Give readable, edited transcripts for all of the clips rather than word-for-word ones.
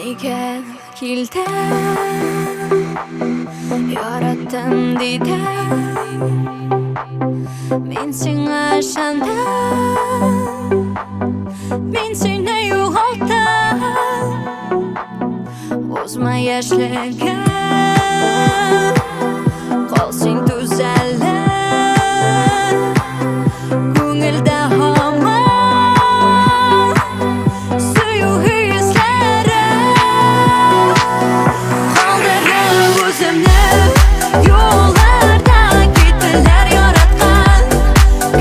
Nega keldi yaratdim deydi men senga ishondim men seni yo'qotdim o'zimga yashirgan qolsang tuzalib ko'ngilda hamon suyuq hislarim qoldirib o'zimni yo'llarda ketdilar yaratgan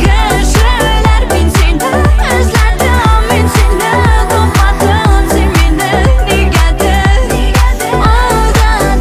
kishilar men seni izladim men seni topmadim sen meni negadir aldading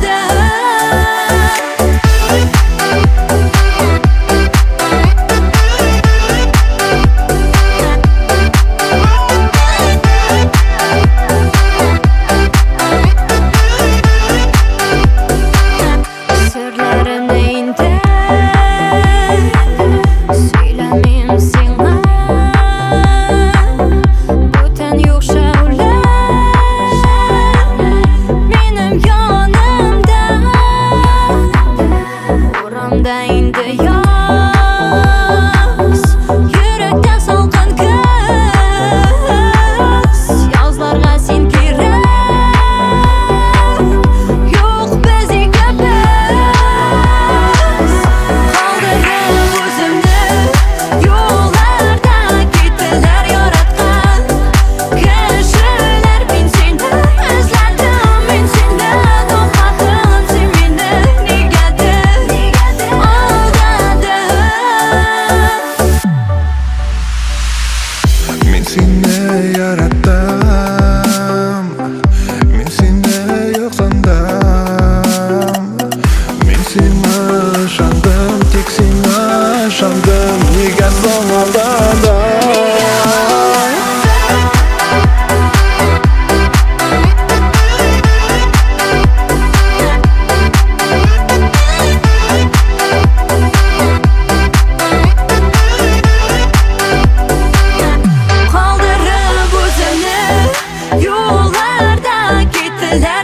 Seni yaratdım men seni yo'q sandim men senga ishondim tek senga ishondim nega so'ng aldading Yo'llarda ketdilar